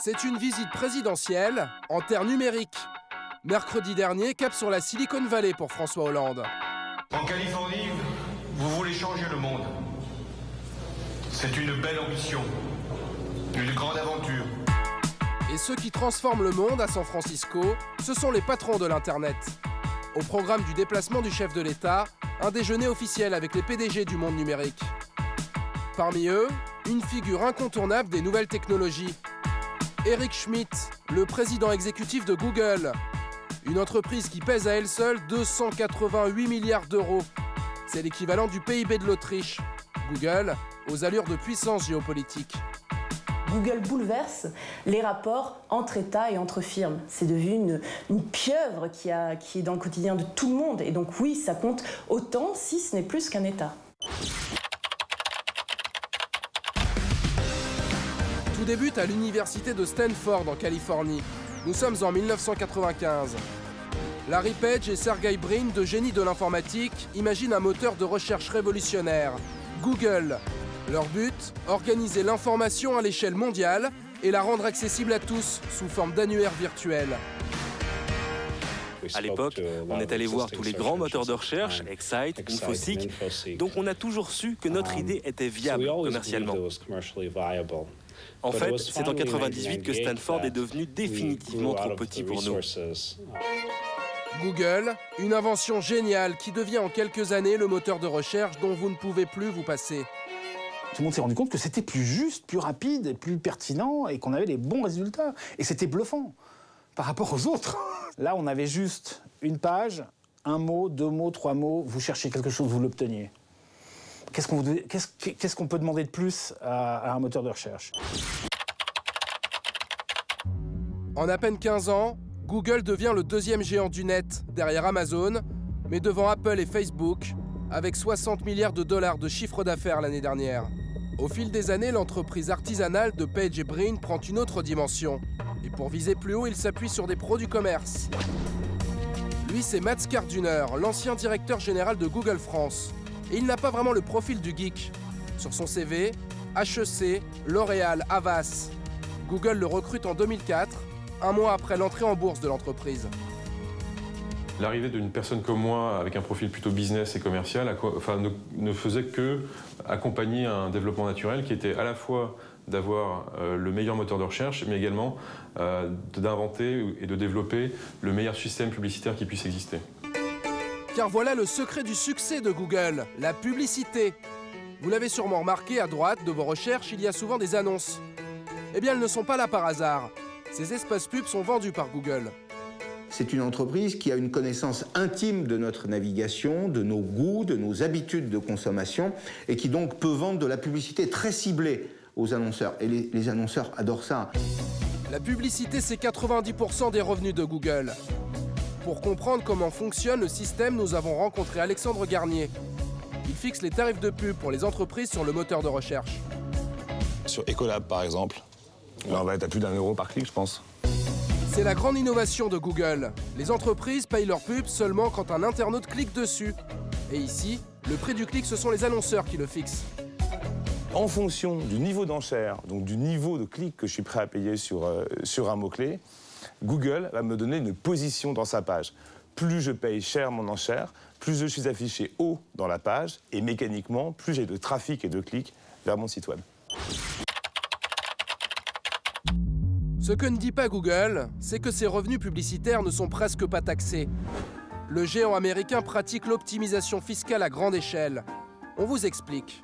C'est une visite présidentielle en terre numérique. Mercredi dernier, cap sur la Silicon Valley pour François Hollande. En Californie, vous voulez changer le monde. C'est une belle ambition, une grande aventure. Et ceux qui transforment le monde à San Francisco, ce sont les patrons de l'Internet. Au programme du déplacement du chef de l'État, un déjeuner officiel avec les PDG du monde numérique. Parmi eux, une figure incontournable des nouvelles technologies. Eric Schmidt, le président exécutif de Google. Une entreprise qui pèse à elle seule 288 milliards d'euros. C'est l'équivalent du PIB de l'Autriche. Google, aux allures de puissance géopolitique. Google bouleverse les rapports entre États et entre firmes. C'est devenu une pieuvre qui est dans le quotidien de tout le monde. Et donc oui, ça compte autant, si ce n'est plus qu'un État. Tout débute à l'université de Stanford en Californie. Nous sommes en 1995. Larry Page et Sergey Brin, deux génies de l'informatique, imaginent un moteur de recherche révolutionnaire, Google. Leur but, organiser l'information à l'échelle mondiale et la rendre accessible à tous sous forme d'annuaire virtuel. À l'époque, on est allé voir tous les grands moteurs de recherche, Excite, Infosec, donc on a toujours su que notre idée était viable commercialement. En fait, c'est en 98 que Stanford est devenu définitivement trop petit pour nous. Google, une invention géniale qui devient en quelques années le moteur de recherche dont vous ne pouvez plus vous passer. Tout le monde s'est rendu compte que c'était plus juste, plus rapide, et plus pertinent et qu'on avait les bons résultats. Et c'était bluffant par rapport aux autres. Là, on avait juste une page, un mot, 2 mots, 3 mots, vous cherchiez quelque chose, vous l'obteniez. Qu'est-ce qu'on peut demander de plus à un moteur de recherche? En à peine 15 ans, Google devient le deuxième géant du net, derrière Amazon, mais devant Apple et Facebook, avec 60 milliards de dollars de chiffre d'affaires l'année dernière. Au fil des années, l'entreprise artisanale de Page et Brin prend une autre dimension. Et pour viser plus haut, il s'appuie sur des pros du commerce. Lui, c'est Mats Carduner, l'ancien directeur général de Google France. Et il n'a pas vraiment le profil du geek. Sur son CV, HEC, L'Oréal, Havas. Google le recrute en 2004, un mois après l'entrée en bourse de l'entreprise. L'arrivée d'une personne comme moi, avec un profil plutôt business et commercial, ne faisait que accompagner un développement naturel qui était à la fois d'avoir le meilleur moteur de recherche, mais également d'inventer et de développer le meilleur système publicitaire qui puisse exister. Car voilà le secret du succès de Google, la publicité. Vous l'avez sûrement remarqué, à droite de vos recherches, il y a souvent des annonces. Eh bien, elles ne sont pas là par hasard. Ces espaces pubs sont vendus par Google. C'est une entreprise qui a une connaissance intime de notre navigation, de nos goûts, de nos habitudes de consommation, et qui donc peut vendre de la publicité très ciblée aux annonceurs. Et les annonceurs adorent ça. La publicité, c'est 90% des revenus de Google. Pour comprendre comment fonctionne le système, nous avons rencontré Alexandre Garnier. Il fixe les tarifs de pub pour les entreprises sur le moteur de recherche. Sur Ecolab, par exemple, là, on va être à plus d'1 euro par clic, je pense. C'est la grande innovation de Google. Les entreprises payent leurs pubs seulement quand un internaute clique dessus. Et ici, le prix du clic, ce sont les annonceurs qui le fixent. En fonction du niveau d'enchère, donc du niveau de clic que je suis prêt à payer sur un mot-clé, Google va me donner une position dans sa page. Plus je paye cher mon enchère, plus je suis affiché haut dans la page, et mécaniquement, plus j'ai de trafic et de clics vers mon site web. Ce que ne dit pas Google, c'est que ses revenus publicitaires ne sont presque pas taxés. Le géant américain pratique l'optimisation fiscale à grande échelle. On vous explique.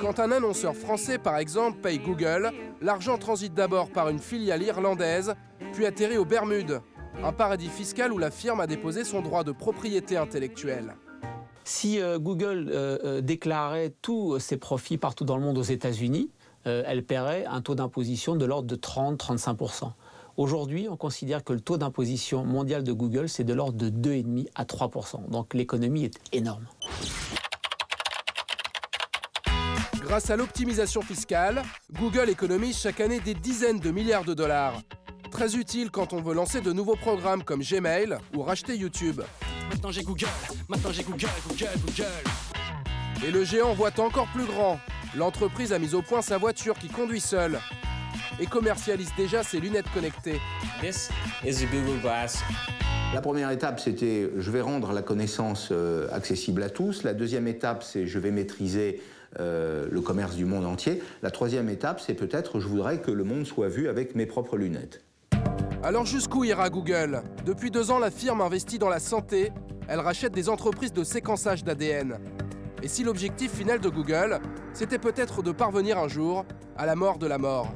Quand un annonceur français, par exemple, paye Google, l'argent transite d'abord par une filiale irlandaise, puis atterrit aux Bermudes, un paradis fiscal où la firme a déposé son droit de propriété intellectuelle. Si Google déclarait tous ses profits partout dans le monde aux États-Unis, elle paierait un taux d'imposition de l'ordre de 30-35%. Aujourd'hui, on considère que le taux d'imposition mondial de Google, c'est de l'ordre de 2,5 à 3%. Donc l'économie est énorme. Grâce à l'optimisation fiscale, Google économise chaque année des dizaines de milliards de dollars. Très utile quand on veut lancer de nouveaux programmes comme Gmail ou racheter YouTube. Maintenant j'ai Google, Google. Et le géant voit encore plus grand. L'entreprise a mis au point sa voiture qui conduit seule. et commercialise déjà ses lunettes connectées. This is the Google Glass. La première étape, c'était je vais rendre la connaissance accessible à tous. La deuxième étape, c'est je vais maîtriser le commerce du monde entier. La troisième étape, c'est peut-être je voudrais que le monde soit vu avec mes propres lunettes. Alors jusqu'où ira Google? Depuis 2 ans, la firme investit dans la santé. Elle rachète des entreprises de séquençage d'ADN. Et si l'objectif final de Google, c'était peut-être de parvenir un jour à la mort de la mort?